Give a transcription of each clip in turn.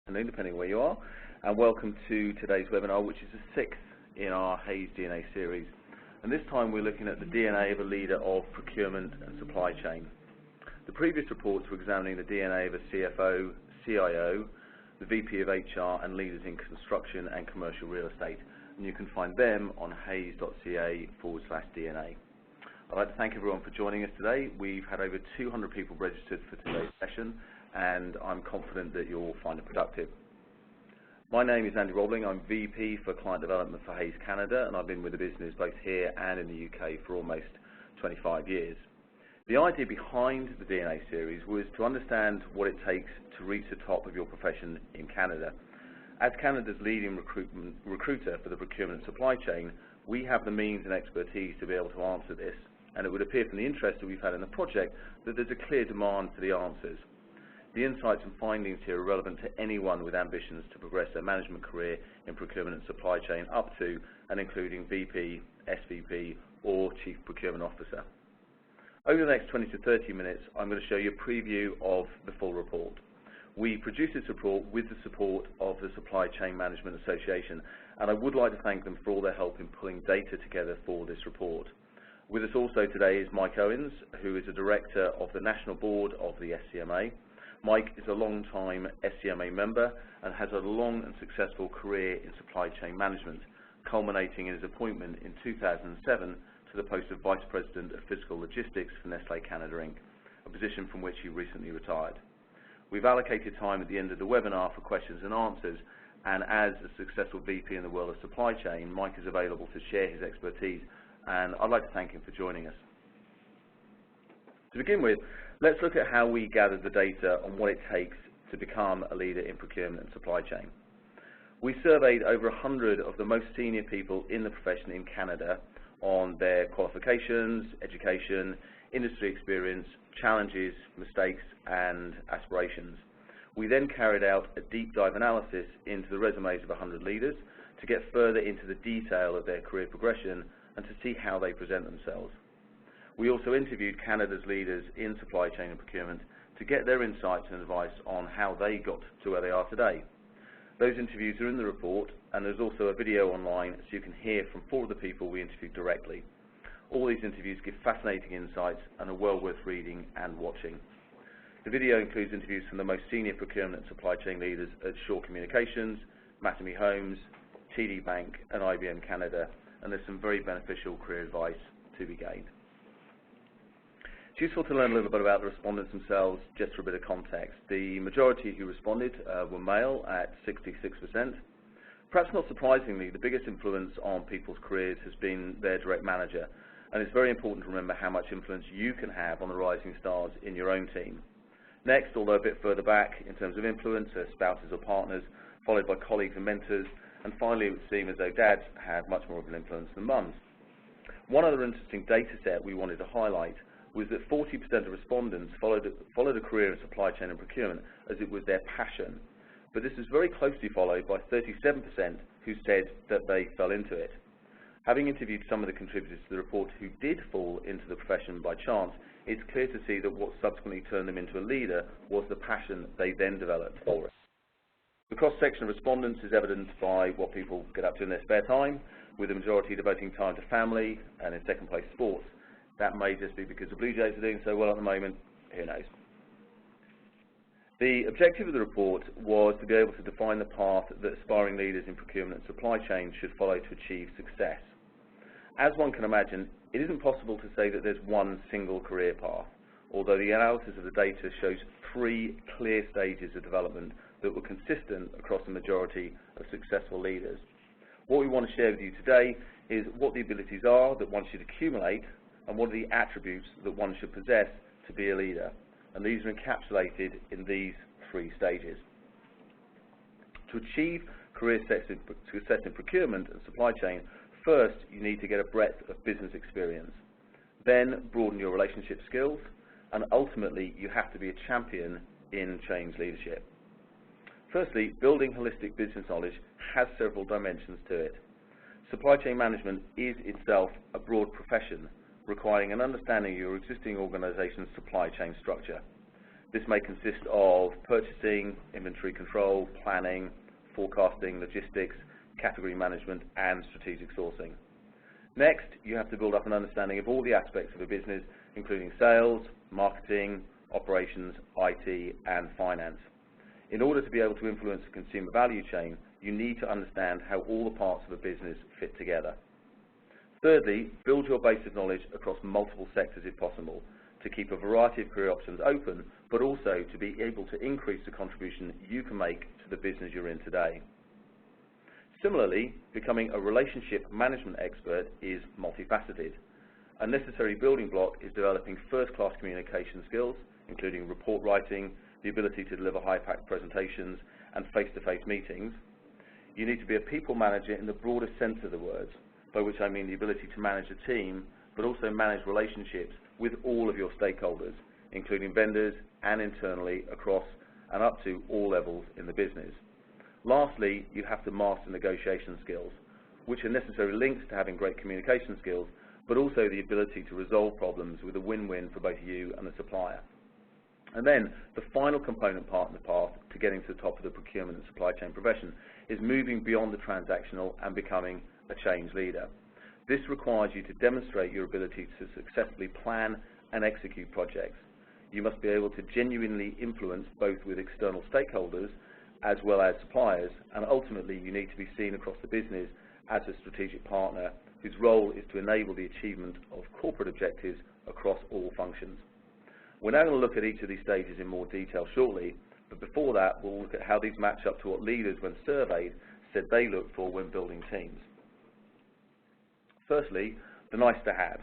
afternoon, depending where you are, and welcome to today's webinar, which is the sixth in our Hays DNA series. And this time we're looking at the DNA of a leader of procurement and supply chain. The previous reports were examining the DNA of a CFO, CIO, the VP of HR, and leaders in construction and commercial real estate. And you can find them on hays.ca/DNA. I'd like to thank everyone for joining us today. We've had over 200 people registered for today's session, and I'm confident that you'll find it productive. My name is Andy Roebling. I'm VP for Client Development for Hays Canada, and I've been with the business both here and in the UK for almost 25 years. The idea behind the DNA series was to understand what it takes to reach the top of your profession in Canada. As Canada's leading recruiter for the procurement and supply chain, we have the means and expertise to be able to answer this, and it would appear from the interest that we've had in the project that there's a clear demand for the answers. The insights and findings here are relevant to anyone with ambitions to progress their management career in procurement and supply chain up to and including VP, SVP, or Chief Procurement Officer. Over the next 20 to 30 minutes, I'm going to show you a preview of the full report. We produced this report with the support of the Supply Chain Management Association, and I would like to thank them for all their help in pulling data together for this report. With us also today is Mike Owens, who is a director of the National Board of the SCMA. Mike is a long-time SCMA member and has a long and successful career in supply chain management, culminating in his appointment in 2007 to the post of Vice President of Physical Logistics for Nestlé Canada Inc., a position from which he recently retired. We've allocated time at the end of the webinar for questions and answers, and as a successful VP in the world of supply chain, Mike is available to share his expertise, and I'd like to thank him for joining us. To begin with, let's look at how we gathered the data on what it takes to become a leader in procurement and supply chain. We surveyed over 100 of the most senior people in the profession in Canada on their qualifications, education, industry experience, challenges, mistakes, and aspirations. We then carried out a deep dive analysis into the resumes of 100 leaders to get further into the detail of their career progression and to see how they present themselves. We also interviewed Canada's leaders in supply chain and procurement to get their insights and advice on how they got to where they are today. Those interviews are in the report, and there's also a video online so you can hear from 4 of the people we interviewed directly. All these interviews give fascinating insights and are well worth reading and watching. The video includes interviews from the most senior procurement and supply chain leaders at Shaw Communications, Mattamy Homes, TD Bank, and IBM Canada, and there's some very beneficial career advice to be gained. It's useful to learn a little bit about the respondents themselves, just for a bit of context. The majority who responded were male at 66%. Perhaps not surprisingly, the biggest influence on people's careers has been their direct manager, and it's very important to remember how much influence you can have on the rising stars in your own team. Next, although a bit further back in terms of influence, are spouses or partners, followed by colleagues and mentors, and finally it would seem as though dads had much more of an influence than mums. One other interesting data set we wanted to highlight was that 40% of respondents followed a career in supply chain and procurement as it was their passion. But this is very closely followed by 37% who said that they fell into it. Having interviewed some of the contributors to the report who did fall into the profession by chance, it's clear to see that what subsequently turned them into a leader was the passion they then developed for it. The cross-section of respondents is evidenced by what people get up to in their spare time, with the majority devoting time to family and, in second place, sports. That may just be because the Blue Jays are doing so well at the moment, who knows. The objective of the report was to be able to define the path that aspiring leaders in procurement and supply chain should follow to achieve success. As one can imagine, it isn't possible to say that there's one single career path, although the analysis of the data shows 3 clear stages of development that were consistent across the majority of successful leaders. What we want to share with you today is what the abilities are that one should accumulate and what are the attributes that one should possess to be a leader. And these are encapsulated in these 3 stages. To achieve career success in procurement and supply chain, first you need to get a breadth of business experience. Then broaden your relationship skills, and ultimately you have to be a champion in change leadership. Firstly, building holistic business knowledge has several dimensions to it. Supply chain management is itself a broad profession, requiring an understanding of your existing organization's supply chain structure. This may consist of purchasing, inventory control, planning, forecasting, logistics, category management, and strategic sourcing. Next, you have to build up an understanding of all the aspects of a business, including sales, marketing, operations, IT, and finance. In order to be able to influence the consumer value chain, you need to understand how all the parts of a business fit together. Thirdly, build your base of knowledge across multiple sectors if possible, to keep a variety of career options open, but also to be able to increase the contribution you can make to the business you're in today. Similarly, becoming a relationship management expert is multifaceted. A necessary building block is developing first-class communication skills, including report writing, the ability to deliver high-impact presentations, and face-to-face meetings. You need to be a people manager in the broadest sense of the words, by which I mean the ability to manage a team, but also manage relationships with all of your stakeholders, including vendors and internally across and up to all levels in the business. Lastly, you have to master negotiation skills, which are necessary links to having great communication skills, but also the ability to resolve problems with a win-win for both you and the supplier. And then the final component part in the path to getting to the top of the procurement and supply chain profession is moving beyond the transactional and becoming a change leader. This requires you to demonstrate your ability to successfully plan and execute projects. You must be able to genuinely influence both with external stakeholders as well as suppliers, and ultimately you need to be seen across the business as a strategic partner whose role is to enable the achievement of corporate objectives across all functions. We're now going to look at each of these stages in more detail shortly, but before that we'll look at how these match up to what leaders, when surveyed, said they look for when building teams. Firstly, the nice-to-haves.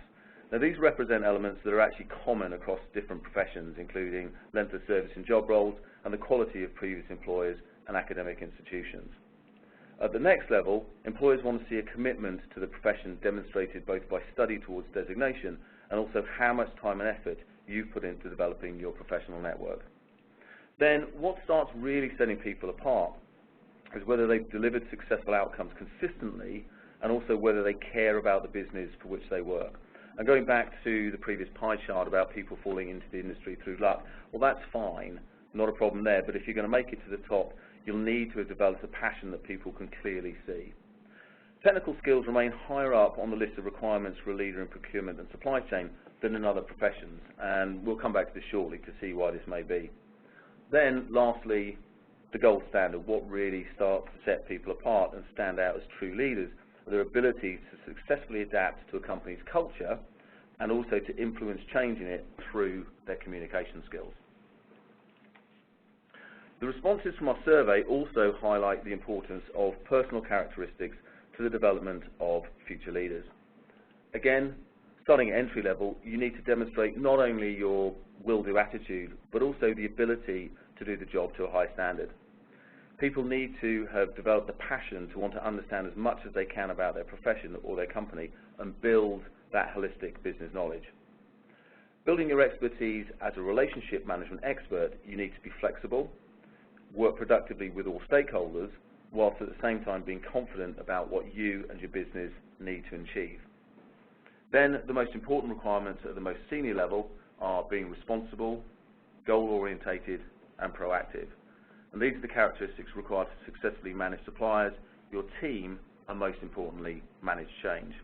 Now, these represent elements that are actually common across different professions, including length of service in job roles and the quality of previous employers and academic institutions. At the next level, employers want to see a commitment to the profession demonstrated both by study towards designation and also how much time and effort you've put into developing your professional network. Then, what starts really setting people apart is whether they've delivered successful outcomes consistently and also whether they care about the business for which they work. And going back to the previous pie chart about people falling into the industry through luck, well, that's fine, not a problem there, but if you're going to make it to the top, you'll need to have developed a passion that people can clearly see. Technical skills remain higher up on the list of requirements for a leader in procurement and supply chain than in other professions, and we'll come back to this shortly to see why this may be. Then, lastly, the gold standard, what really starts to set people apart and stand out as true leaders, their ability to successfully adapt to a company's culture and also to influence change in it through their communication skills. The responses from our survey also highlight the importance of personal characteristics to the development of future leaders. Again, starting at entry level, you need to demonstrate not only your will-do attitude, but also the ability to do the job to a high standard. People need to have developed the passion to want to understand as much as they can about their profession or their company and build that holistic business knowledge. Building your expertise as a relationship management expert, you need to be flexible, work productively with all stakeholders, whilst at the same time being confident about what you and your business need to achieve. Then the most important requirements at the most senior level are being responsible, goal-orientated, and proactive. And these are the characteristics required to successfully manage suppliers, your team, and most importantly, manage change.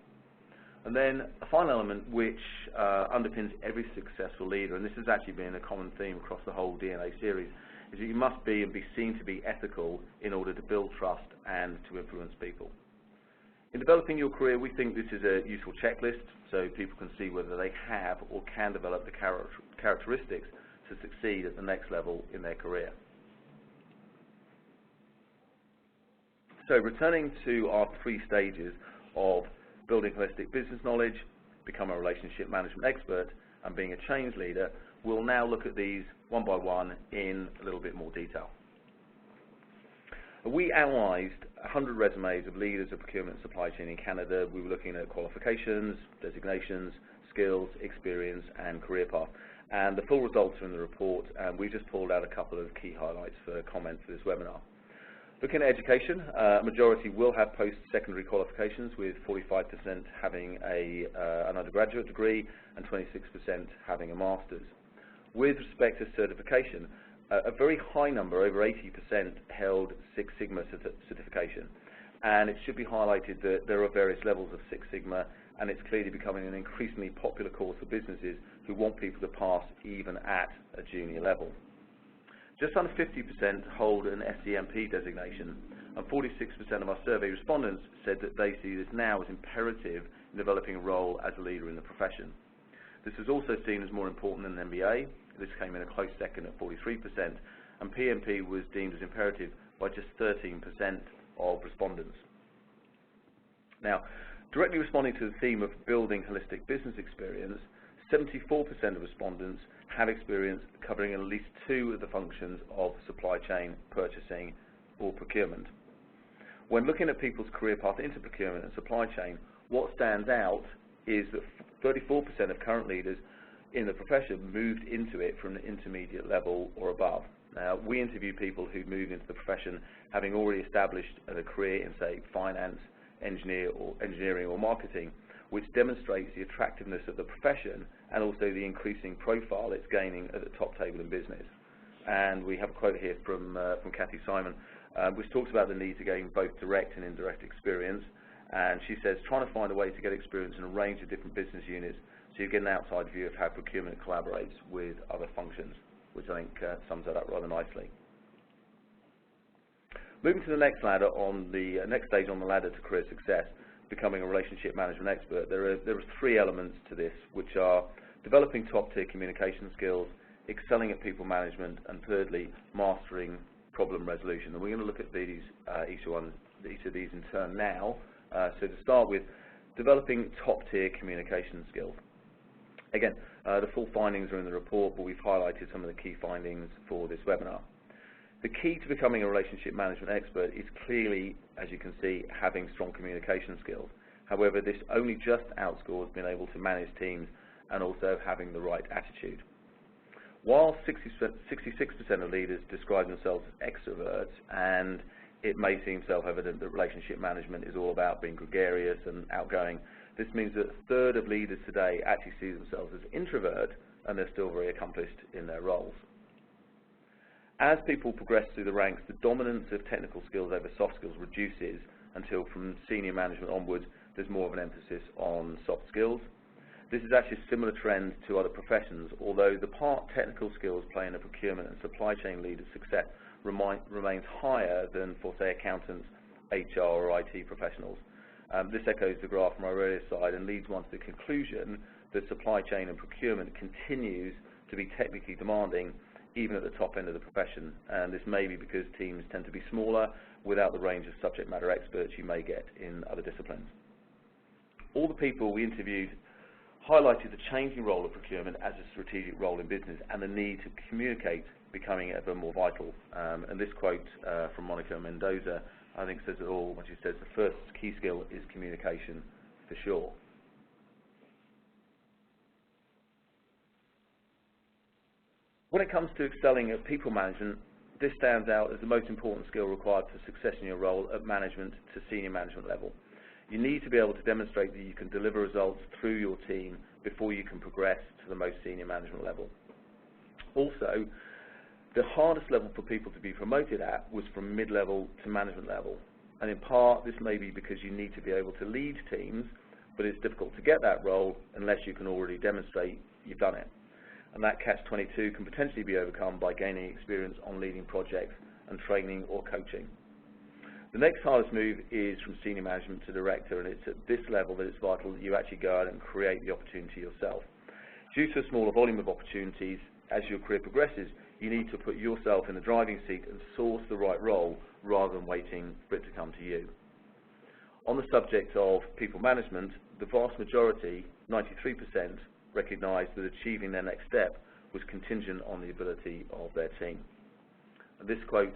And then a final element which underpins every successful leader, and this has actually been a common theme across the whole DNA series, is that you must be and be seen to be ethical in order to build trust and to influence people. In developing your career, we think this is a useful checklist so people can see whether they have or can develop the characteristics to succeed at the next level in their career. So returning to our 3 stages of building holistic business knowledge, become a relationship management expert, and being a change leader, we'll now look at these one by one in a little bit more detail. We analysed 100 resumes of leaders of procurement and supply chain in Canada. We were looking at qualifications, designations, skills, experience, and career path. And the full results are in the report, and we just pulled out a couple of key highlights for comment for this webinar. Looking at education, a majority will have post-secondary qualifications, with 45% having an undergraduate degree and 26% having a master's. With respect to certification, a very high number, over 80%, held Six Sigma certification. And it should be highlighted that there are various levels of Six Sigma, and it's clearly becoming an increasingly popular course for businesses who want people to pass even at a junior level. Just under 50% hold an SCMP designation, and 46% of our survey respondents said that they see this now as imperative in developing a role as a leader in the profession. This is also seen as more important than an MBA. This came in a close second at 43%, and PMP was deemed as imperative by just 13% of respondents. Now, directly responding to the theme of building holistic business experience, 74% of respondents have experience covering at least two of the functions of supply chain, purchasing, or procurement. When looking at people's career path into procurement and supply chain, what stands out is that 34% of current leaders in the profession moved into it from the intermediate level or above. Now, we interview people who moved into the profession having already established a career in, say, finance, engineering or marketing, which demonstrates the attractiveness of the profession and also the increasing profile it's gaining at the top table in business. And we have a quote here from Kathy Simon, which talks about the need to gain both direct and indirect experience. And she says, trying to find a way to get experience in a range of different business units so you get an outside view of how procurement collaborates with other functions, which I think sums that up rather nicely. Moving to the next ladder on the next stage on the ladder to career success, becoming a relationship management expert, there are three elements to this, which are developing top-tier communication skills, excelling at people management, and thirdly, mastering problem resolution. And we're going to look at these each of these in turn now. So to start with, developing top-tier communication skills. Again, the full findings are in the report, but we've highlighted some of the key findings for this webinar. The key to becoming a relationship management expert is clearly, as you can see, having strong communication skills. However, this only just outscores being able to manage teams and also having the right attitude. While 66% of leaders describe themselves as extroverts, and it may seem self-evident that relationship management is all about being gregarious and outgoing, this means that a third of leaders today actually see themselves as introvert, and they're still very accomplished in their roles. As people progress through the ranks, the dominance of technical skills over soft skills reduces until from senior management onwards, there's more of an emphasis on soft skills. This is actually a similar trend to other professions, although the part technical skills play in a procurement and supply chain leader's success remains higher than for, say, accountants, HR or IT professionals. This echoes the graph from our earlier slide and leads one to the conclusion that supply chain and procurement continues to be technically demanding even at the top end of the profession, and this may be because teams tend to be smaller without the range of subject matter experts you may get in other disciplines. All the people we interviewed highlighted the changing role of procurement as a strategic role in business and the need to communicate becoming ever more vital. And this quote from Monica Mendoza, I think, says it all when she says the first key skill is communication for sure. When it comes to excelling at people management, this stands out as the most important skill required for success in your role at management to senior management level. You need to be able to demonstrate that you can deliver results through your team before you can progress to the most senior management level. Also, the hardest level for people to be promoted at was from mid-level to management level. And in part, this may be because you need to be able to lead teams, but it's difficult to get that role unless you can already demonstrate you've done it. And that catch-22 can potentially be overcome by gaining experience on leading projects and training or coaching. The next hardest move is from senior management to director, and it's at this level that it's vital that you actually go out and create the opportunity yourself. Due to a smaller volume of opportunities, as your career progresses, you need to put yourself in the driving seat and source the right role rather than waiting for it to come to you. On the subject of people management, the vast majority, 93%, recognized that achieving their next step was contingent on the ability of their team. And this quote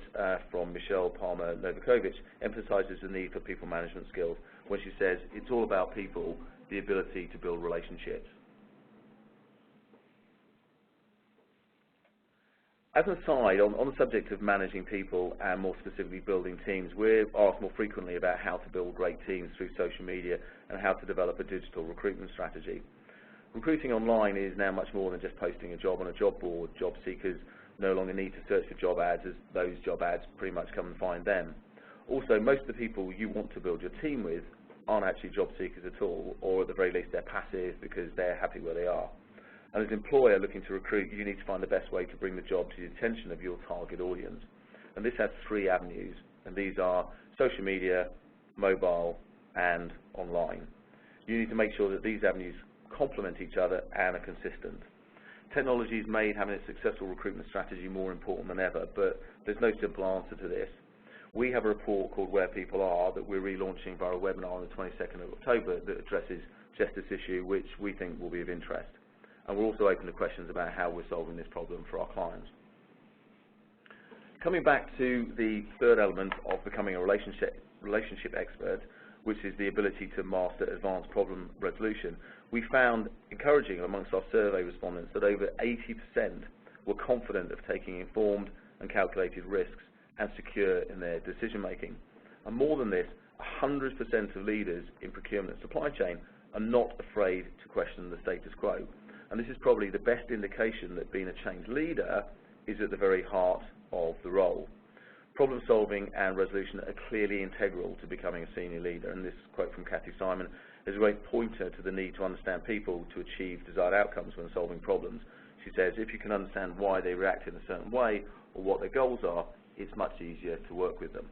from Michelle Palmer-Novakovic emphasizes the need for people management skills when she says, it's all about people, the ability to build relationships. As an aside, on the subject of managing people and more specifically building teams, we're asked more frequently about how to build great teams through social media and how to develop a digital recruitment strategy. Recruiting online is now much more than just posting a job on a job board. Job seekers no longer need to search for job ads, as those job ads pretty much come and find them. Also, most of the people you want to build your team with aren't actually job seekers at all, or at the very least they're passive because they're happy where they are. And as an employer looking to recruit, you need to find the best way to bring the job to the attention of your target audience. And this has 3 avenues, and these are social media, mobile, and online. You need to make sure that these avenues complement each other and are consistent. Technology has made having a successful recruitment strategy more important than ever, but there's no simple answer to this. We have a report called Where People Are that we're relaunching via a webinar on the 22nd of October that addresses just this issue, which we think will be of interest. And we're also open to questions about how we're solving this problem for our clients. Coming back to the third element of becoming a relationship expert, which is the ability to master advanced problem resolution, we found encouraging amongst our survey respondents that over 80% were confident of taking informed and calculated risks and secure in their decision making. And more than this, 100% of leaders in procurement and supply chain are not afraid to question the status quo. And this is probably the best indication that being a change leader is at the very heart of the role. Problem solving and resolution are clearly integral to becoming a senior leader, and this quote from Kathy Simon is a great pointer to the need to understand people to achieve desired outcomes when solving problems. She says, if you can understand why they react in a certain way or what their goals are, it's much easier to work with them.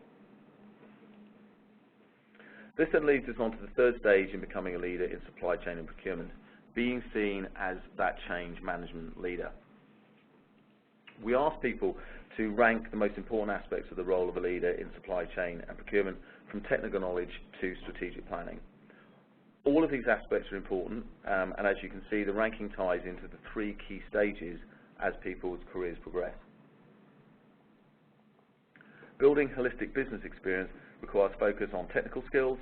This then leads us on to the third stage in becoming a leader in supply chain and procurement, being seen as that change management leader. We ask people to rank the most important aspects of the role of a leader in supply chain and procurement, from technical knowledge to strategic planning. All of these aspects are important, and as you can see, the ranking ties into the 3 key stages as people's careers progress. Building holistic business experience requires focus on technical skills,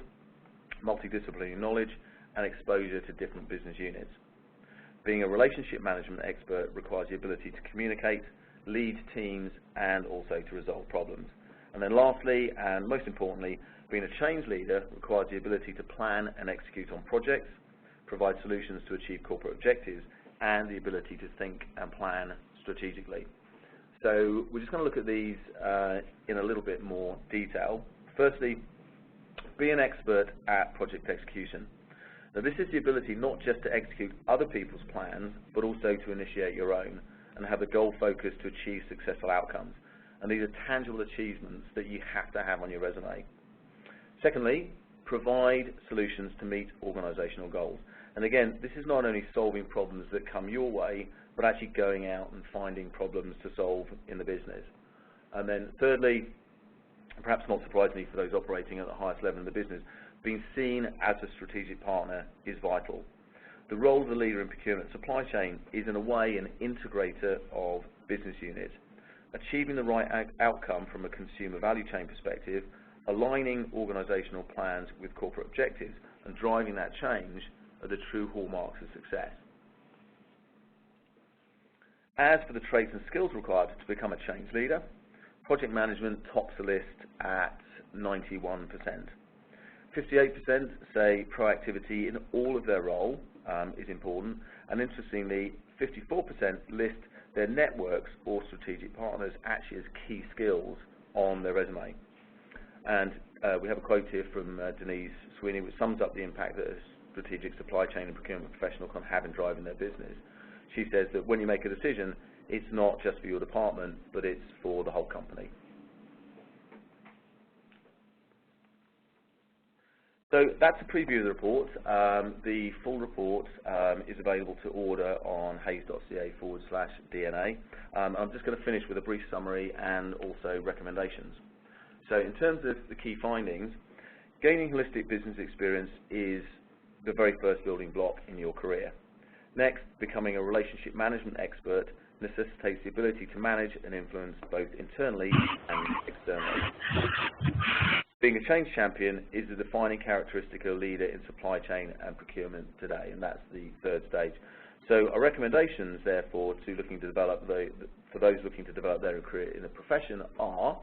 multidisciplinary knowledge, and exposure to different business units. Being a relationship management expert requires the ability to communicate, lead teams, and also to resolve problems. And then lastly, and most importantly, being a change leader requires the ability to plan and execute on projects, provide solutions to achieve corporate objectives, and the ability to think and plan strategically. So we're just going to look at these in a little bit more detail. Firstly, be an expert at project execution. Now, this is the ability not just to execute other people's plans, but also to initiate your own and have a goal focus to achieve successful outcomes. And these are tangible achievements that you have to have on your resume. Secondly, provide solutions to meet organizational goals. And again, this is not only solving problems that come your way, but actually going out and finding problems to solve in the business. And then thirdly, perhaps not surprisingly for those operating at the highest level in the business, being seen as a strategic partner is vital. The role of the leader in procurement and supply chain is in a way an integrator of business units. Achieving the right outcome from a consumer value chain perspective, aligning organizational plans with corporate objectives, and driving that change are the true hallmarks of success. As for the traits and skills required to become a change leader, project management tops the list at 91%. 58% say proactivity in all of their role is important, and interestingly, 54% list their networks or strategic partners actually as key skills on their resume. And we have a quote here from Denise Sweeney, which sums up the impact that a strategic supply chain and procurement professional can have in driving their business. She says that when you make a decision, it's not just for your department, but it's for the whole company. So that's a preview of the report. The full report is available to order on hays.ca/DNA. I'm just going to finish with a brief summary and also recommendations. So in terms of the key findings, gaining holistic business experience is the very first building block in your career. Next, becoming a relationship management expert necessitates the ability to manage and influence both internally and externally. Being a change champion is the defining characteristic of a leader in supply chain and procurement today, and that's the third stage. So our recommendations, therefore, for those looking to develop their career in a profession are: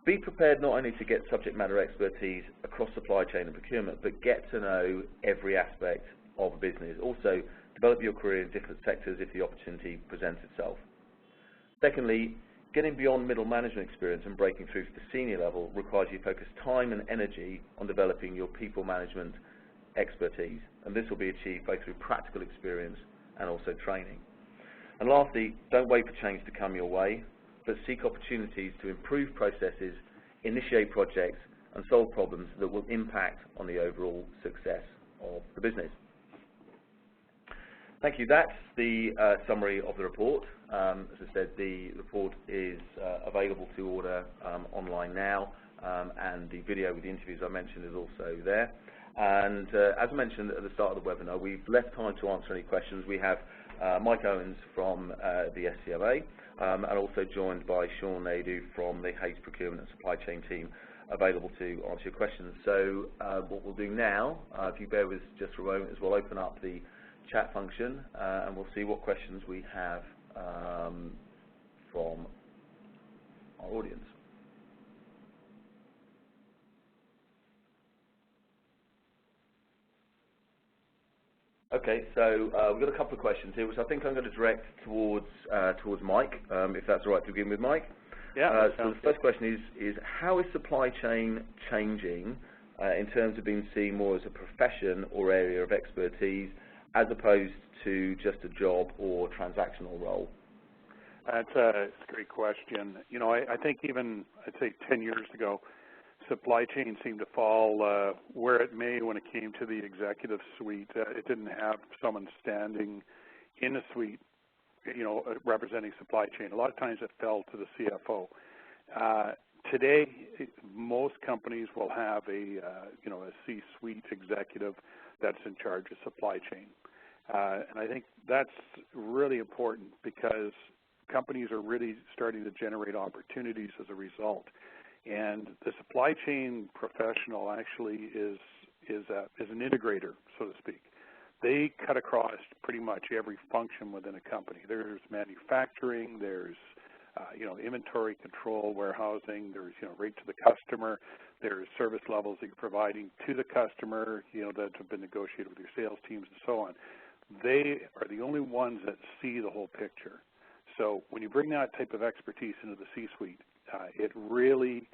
be prepared not only to get subject matter expertise across supply chain and procurement, but get to know every aspect of a business. Also, develop your career in different sectors if the opportunity presents itself. Secondly, getting beyond middle management experience and breaking through to the senior level requires you to focus time and energy on developing your people management expertise, and this will be achieved both through practical experience and also training. And lastly, don't wait for change to come your way, but seek opportunities to improve processes, initiate projects, and solve problems that will impact on the overall success of the business. Thank you. That's the summary of the report. As I said, the report is available to order online now, and the video with the interviews I mentioned is also there. And as I mentioned at the start of the webinar, we've left time to answer any questions. We have Mike Owens from the SCMA, and also joined by Sean Naidu from the Hayes Procurement and Supply Chain team, available to answer your questions. So what we'll do now, if you bear with us just for a moment, is we'll open up the chat function and we'll see what questions we have from our audience. Okay, so we've got a couple of questions here, which I think I'm going to direct towards Mike, if that's all right to begin with, Mike. Yeah. So the first question is how is supply chain changing in terms of being seen more as a profession or area of expertise, as opposed to just a job or transactional role? That's a great question. You know, I think even, I'd say 10 years ago, supply chain seemed to fall where it may when it came to the executive suite. It didn't have someone standing in a suite, you know, representing supply chain. A lot of times it fell to the CFO. Today, most companies will have a C-suite executive that's in charge of supply chain. And I think that's really important because companies are really starting to generate opportunities as a result. And the supply chain professional actually is an integrator, so to speak. They cut across pretty much every function within a company. There's manufacturing, there's inventory control, warehousing, there's right to the customer, there's service levels that you're providing to the customer, that have been negotiated with your sales teams and so on. They are the only ones that see the whole picture. So when you bring that type of expertise into the C-suite, it really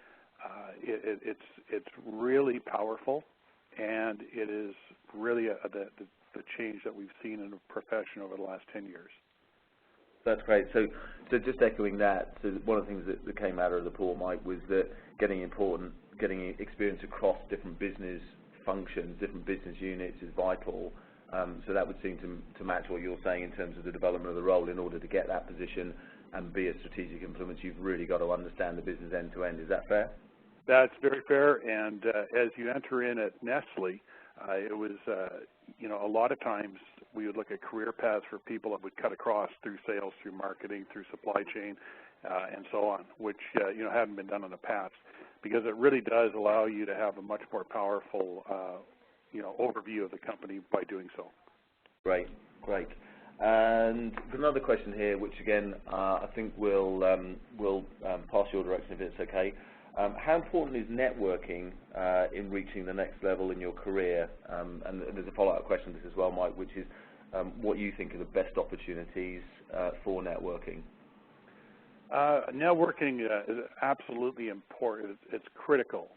it's really powerful, and it is really the change that we've seen in a profession over the last 10 years. That's great. So just echoing that, so one of the things that came out of the report, Mike, was that getting experience across different business functions, different business units is vital. So that would seem to match what you're saying in terms of the development of the role. In order to get that position and be a strategic influence, you've really got to understand the business end to end. Is that fair? That's very fair. And as you enter in at Nestle, it was, a lot of times we would look at career paths for people that would cut across through sales, through marketing, through supply chain, and so on, which, hadn't been done in the past, because it really does allow you to have a much more powerful, overview of the company by doing so. Great. And another question here, which again I think we'll pass your direction if it's okay. How important is networking in reaching the next level in your career? And there's a follow-up question to this as well, Mike, which is what you think are the best opportunities for networking? Networking is absolutely important. It's critical.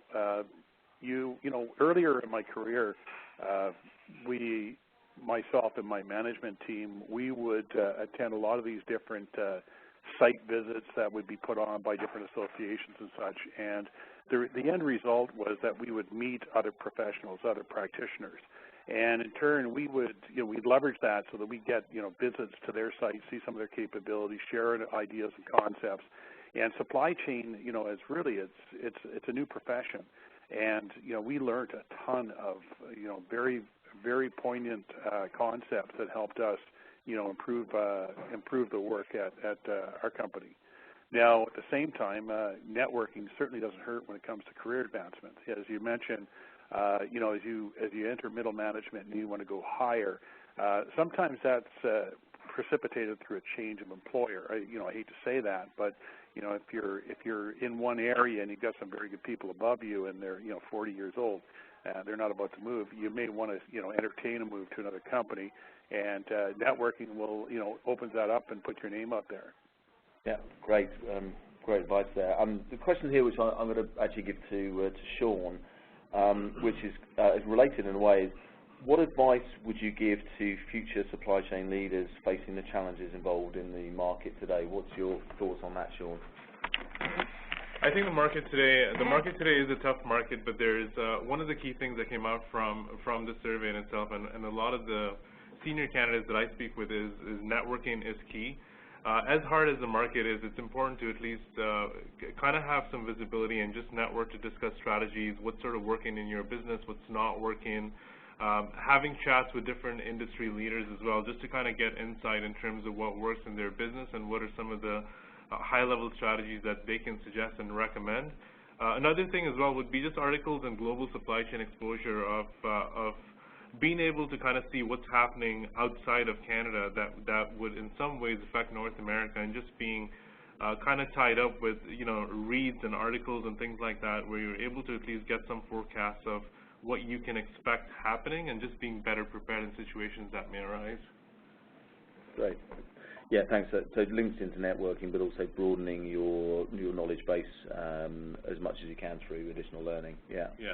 Earlier in my career, myself and my management team, we would attend a lot of these different site visits that would be put on by different associations and such. And the end result was that we would meet other professionals, other practitioners. And in turn, we'd leverage that so that we get, visits to their sites, see some of their capabilities, share ideas and concepts. And supply chain, is really, it's a new profession. And, we learned a ton of, very, very poignant concepts that helped us, improve the work at our company. Now, at the same time, networking certainly doesn't hurt when it comes to career advancement. As you mentioned, as you enter middle management and you want to go higher, sometimes that's precipitated through a change of employer. I hate to say that, but You know, if you're in one area and you've got some very good people above you and they're 40 years old, they're not about to move, you may want to entertain a move to another company, and networking will opens that up and put your name up there. Yeah, great. Great advice there. The question here, which I'm going to actually give to Sean, which is related in a way, is what advice would you give to future supply chain leaders facing the challenges involved in the market today? What's your thoughts on that, Sean? I think the market today is a tough market, but there is one of the key things that came out from the survey in itself, and a lot of the senior candidates that I speak with is networking is key. As hard as the market is, it's important to at least kind of have some visibility and just network to discuss strategies, what's sort of working in your business, what's not working, having chats with different industry leaders as well, just to kind of get insight in terms of what works in their business and what are some of the high-level strategies that they can suggest and recommend. Another thing as well would be just articles and global supply chain exposure of being able to kind of see what's happening outside of Canada that would in some ways affect North America, and just being kind of tied up with reads and articles and things like that, where you're able to at least get some forecasts of what you can expect happening, and just being better prepared in situations that may arise. Great. Yeah, thanks. So it links into networking, but also broadening your knowledge base as much as you can through additional learning. Yeah. Yeah.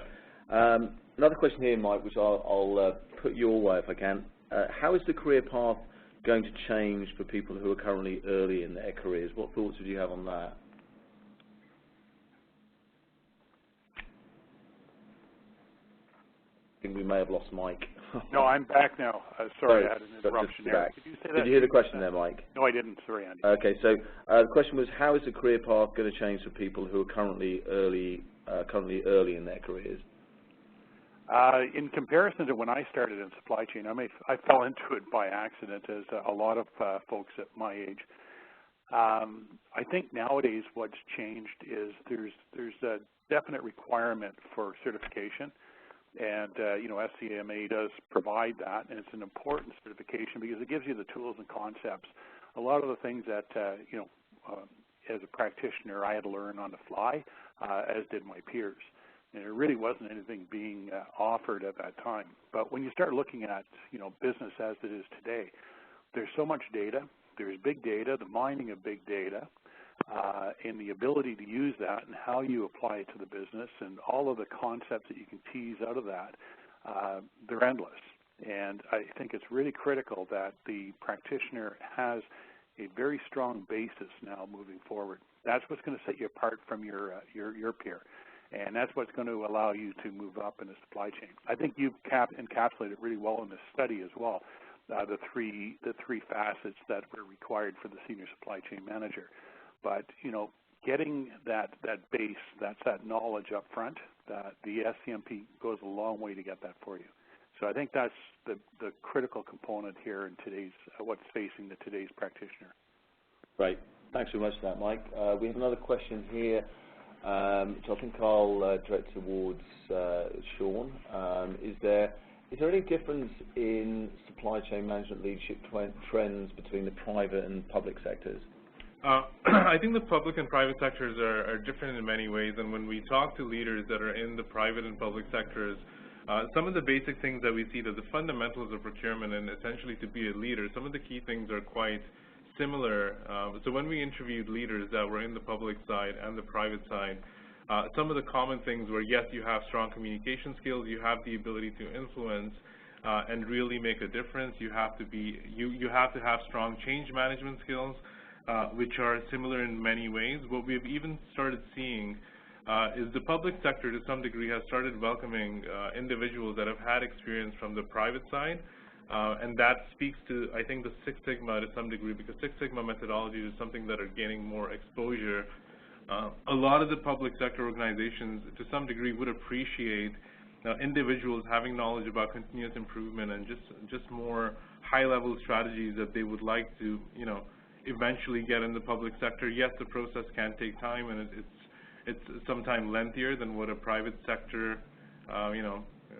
Another question here, Mike, which I'll put your way if I can. How is the career path going to change for people who are currently early in their careers? What thoughts would you have on that? I think we may have lost Mike. No, I'm back now. Sorry, I had an interruption there. Could you say that? Did you hear the question there, Mike? No, I didn't. Sorry, Andy. Okay, so the question was, how is the career path going to change for people who are currently early in their careers? In comparison to when I started in supply chain, I fell into it by accident, as a lot of folks at my age. I think nowadays what's changed is there's a definite requirement for certification, and SCMA does provide that, and it's an important certification because it gives you the tools and concepts. A lot of the things that as a practitioner I had to learn on the fly, as did my peers. And there really wasn't anything being offered at that time. But when you start looking at business as it is today, there's so much data. There's big data, the mining of big data, and the ability to use that and how you apply it to the business, and all of the concepts that you can tease out of that, they're endless. And I think it's really critical that the practitioner has a very strong basis now moving forward. That's what's going to set you apart from your peer. And that's what's going to allow you to move up in the supply chain. I think you've encapsulated really well in this study as well, the three facets that were required for the senior supply chain manager. But getting that base, that knowledge up front, the SCMP goes a long way to get that for you. So I think that's the critical component here in today's what's facing today's practitioner. Great. Thanks very much for that, Mike. We have another question here. Which I think I'll direct towards Sean. Is there any difference in supply chain management leadership trends between the private and public sectors? I think the public and private sectors are different in many ways, and when we talk to leaders that are in the private and public sectors, some of the basic things that we see, that the fundamentals of procurement and essentially to be a leader, some of the key things are quite similar. So when we interviewed leaders that were in the public side and the private side, some of the common things were, yes, you have strong communication skills, you have the ability to influence and really make a difference. You have to have strong change management skills, which are similar in many ways. What we've even started seeing is the public sector, to some degree, has started welcoming individuals that have had experience from the private side. And that speaks to, I think, the Six Sigma to some degree, because Six Sigma methodologies is something that are gaining more exposure. A lot of the public sector organizations, to some degree, would appreciate individuals having knowledge about continuous improvement and just more high-level strategies that they would like to, eventually get in the public sector. Yes, the process can take time, and it's sometimes lengthier than what a private sector,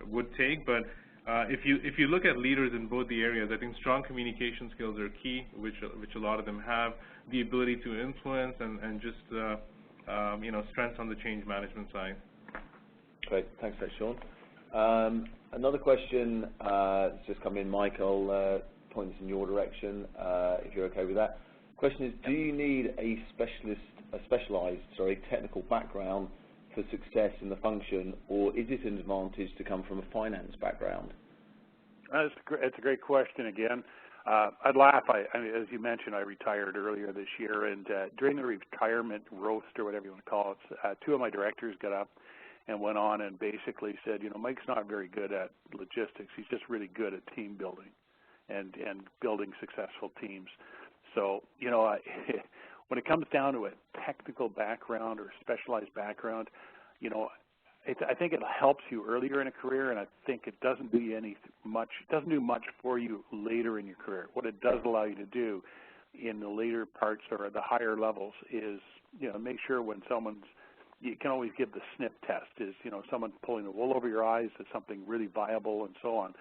would take, but If you look at leaders in both the areas, I think strong communication skills are key, which a lot of them have. The ability to influence and just strengths on the change management side. Great, thanks for that, Sean. Another question that's just come in, Mike. I'll point this in your direction if you're okay with that. Question is, do you need a specialized technical background for success in the function, or is it an advantage to come from a finance background? It's a great question again. I'd laugh. I mean, as you mentioned, I retired earlier this year, and during the retirement roast, or whatever you want to call it, two of my directors got up and went on and basically said, Mike's not very good at logistics. He's just really good at team building and building successful teams. So, when it comes down to a technical background or specialized background, I think it helps you earlier in a career, and I think it doesn't do much for you later in your career. What it does allow you to do in the later parts or the higher levels is, make sure when you can always give the snip test. Is someone pulling the wool over your eyes? Is something really viable, and so on?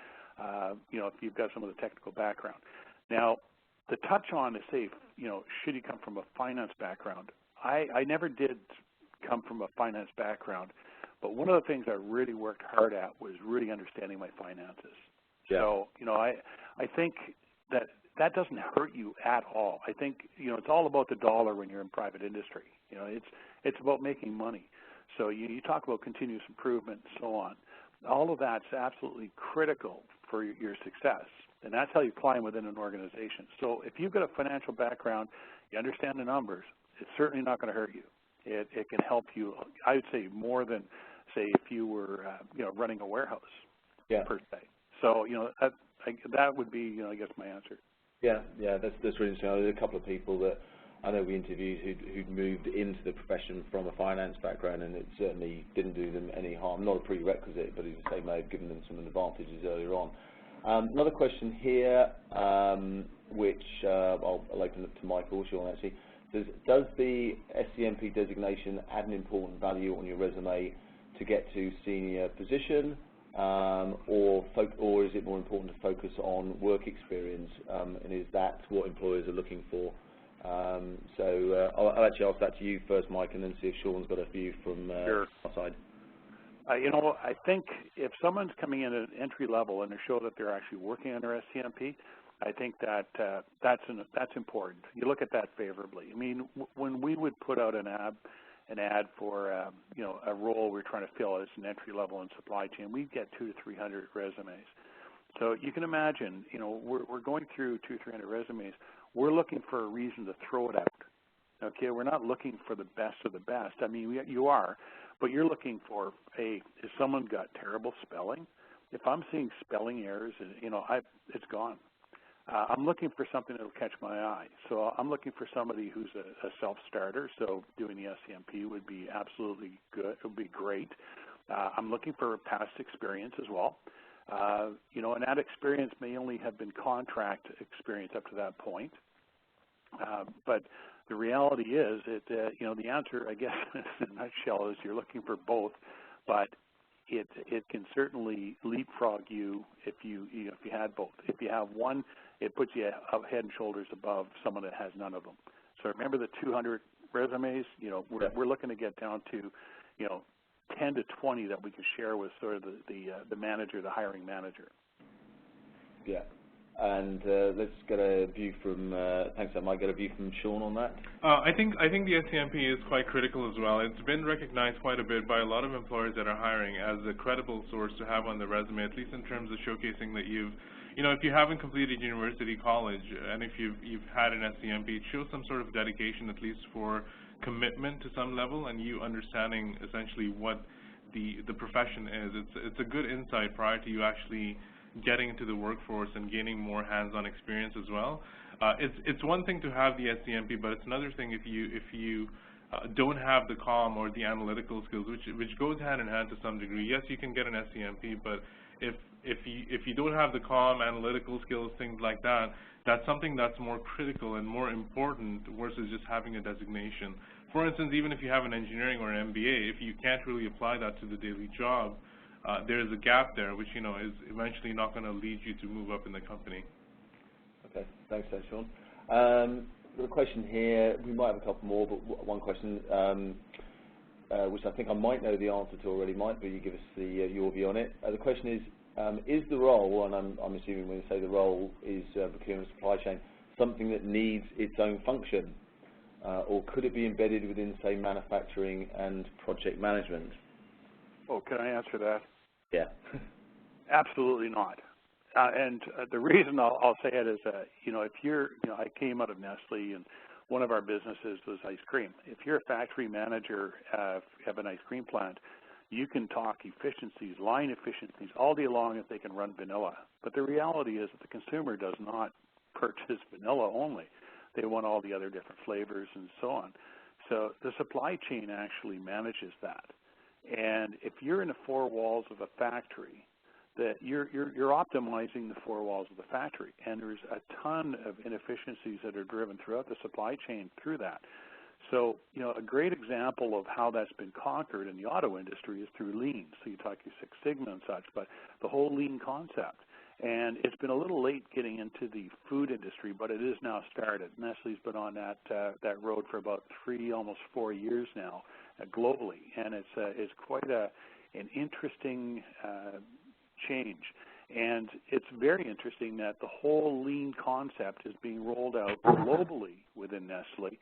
If you've got some of the technical background. Now, the touch on to say, should you come from a finance background? I never did come from a finance background, but one of the things I really worked hard at was really understanding my finances. Yeah. So, I think that doesn't hurt you at all. I think, it's all about the dollar when you're in private industry. It's about making money. So you talk about continuous improvement and so on. All of that's absolutely critical for your success, and that's how you climb within an organization. So if you've got a financial background, you understand the numbers, it's certainly not going to hurt you. It can help you, I would say, more than, say, if you were, running a warehouse, per se. So, that would be, I guess, my answer. Yeah, that's really interesting. There's a couple of people that I know we interviewed who'd moved into the profession from a finance background, and it certainly didn't do them any harm. Not a prerequisite, but as I say, may have given them some advantages earlier on. Another question here, which I'll open up to Mike or Sean actually. Does the SCMP designation add an important value on your resume to get to senior position, or is it more important to focus on work experience, and is that what employers are looking for? I'll actually ask that to you first, Mike, and then see if Sean's got a view from our side. I think if someone's coming in at entry level and they show that they're actually working under SCMP, I think that's important. You look at that favorably. I mean, when we would put out an ad for a role we're trying to fill as an entry level in supply chain, we'd get 200 to 300 resumes. So you can imagine, we're going through 200 to 300 resumes. We're looking for a reason to throw it out. Okay, we're not looking for the best of the best. I mean, you are, but you're looking for has someone got terrible spelling? If I'm seeing spelling errors, it's gone. I'm looking for something that will catch my eye. So I'm looking for somebody who's a self-starter, so doing the SCMP would be absolutely good. It would be great. I'm looking for past experience as well. And that experience may only have been contract experience up to that point. But the reality is that, the answer, I guess, in a nutshell, is you're looking for both, but it can certainly leapfrog you if you had both. If you have one, it puts you head and shoulders above someone that has none of them. So remember the 200 resumes. We're looking to get down to 10 to 20 that we can share with sort of the manager, the hiring manager. Yeah. And let's get a view from, thanks, I might get a view from Sean on that. I think the SCMP is quite critical as well. It's been recognized quite a bit by a lot of employers that are hiring as a credible source to have on the resume, at least in terms of showcasing that if you haven't completed university, college, and if you've had an SCMP, it shows some sort of dedication, at least for commitment to some level, and you understanding essentially what the profession is. It's a good insight prior to you actually getting into the workforce and gaining more hands-on experience as well. It's one thing to have the SCMP, but it's another thing if you don't have the comm or the analytical skills, which goes hand in hand to some degree. Yes, you can get an SCMP, but if you don't have the comm, analytical skills, things like that, that's something that's more critical and more important versus just having a designation. For instance, even if you have an engineering or an MBA, if you can't really apply that to the daily job, there is a gap there, which is eventually not going to lead you to move up in the company. Okay, thanks, Sean. Got a question here. We might have a couple more, but one question, which I think I might know the answer to already, Mike, but you give us your view on it. The question is the role, and I'm assuming when you say the role is procurement and supply chain, something that needs its own function, or could it be embedded within, say, manufacturing and project management? Oh, can I answer that? Yeah. Absolutely not. And the reason I'll say it is, if you're, I came out of Nestle, and one of our businesses was ice cream. If you're a factory manager of an ice cream plant, you can talk efficiencies, line efficiencies, all day long if they can run vanilla. But the reality is that the consumer does not purchase vanilla only. They want all the other different flavors and so on. So the supply chain actually manages that. And if you're in the four walls of a factory, that you're optimizing the four walls of the factory, and there's a ton of inefficiencies that are driven throughout the supply chain through that. So, a great example of how that's been conquered in the auto industry is through lean. So you talk your Six Sigma and such, but the whole lean concept. And it's been a little late getting into the food industry, but it is now started. Nestle's been on that road for about 3, almost 4 years now, globally, and it's quite an interesting change. And it's very interesting that the whole lean concept is being rolled out globally within Nestle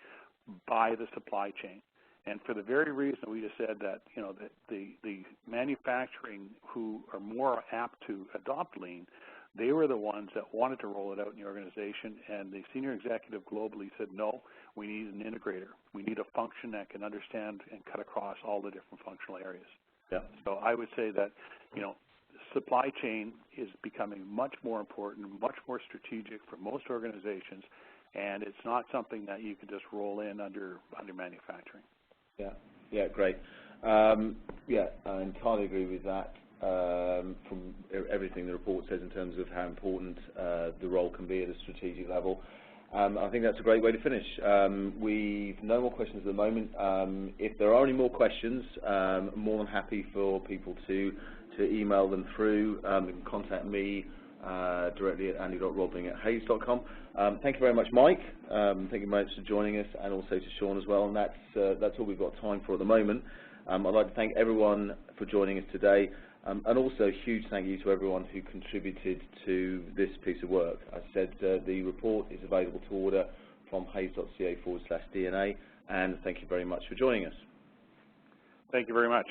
by the supply chain. And for the very reason we just said that, the manufacturing who are more apt to adopt lean, they were the ones that wanted to roll it out in the organization, and the senior executive globally said, no, we need an integrator. We need a function that can understand and cut across all the different functional areas. Yeah. So I would say that, supply chain is becoming much more important, much more strategic for most organizations, and it's not something that you can just roll in under manufacturing. Yeah, great. I entirely agree with that. From everything the report says in terms of how important the role can be at a strategic level. I think that's a great way to finish. We've no more questions at the moment. If there are any more questions, I'm more than happy for people to email them through. They can contact me directly at andy.robling@hayes.com. Thank you very much, Mike. Thank you very much for joining us, and also to Sean as well. And that's all we've got time for at the moment. I'd like to thank everyone for joining us today, and also a huge thank you to everyone who contributed to this piece of work. As I said, the report is available to order from hayes.ca/DNA, and thank you very much for joining us. Thank you very much.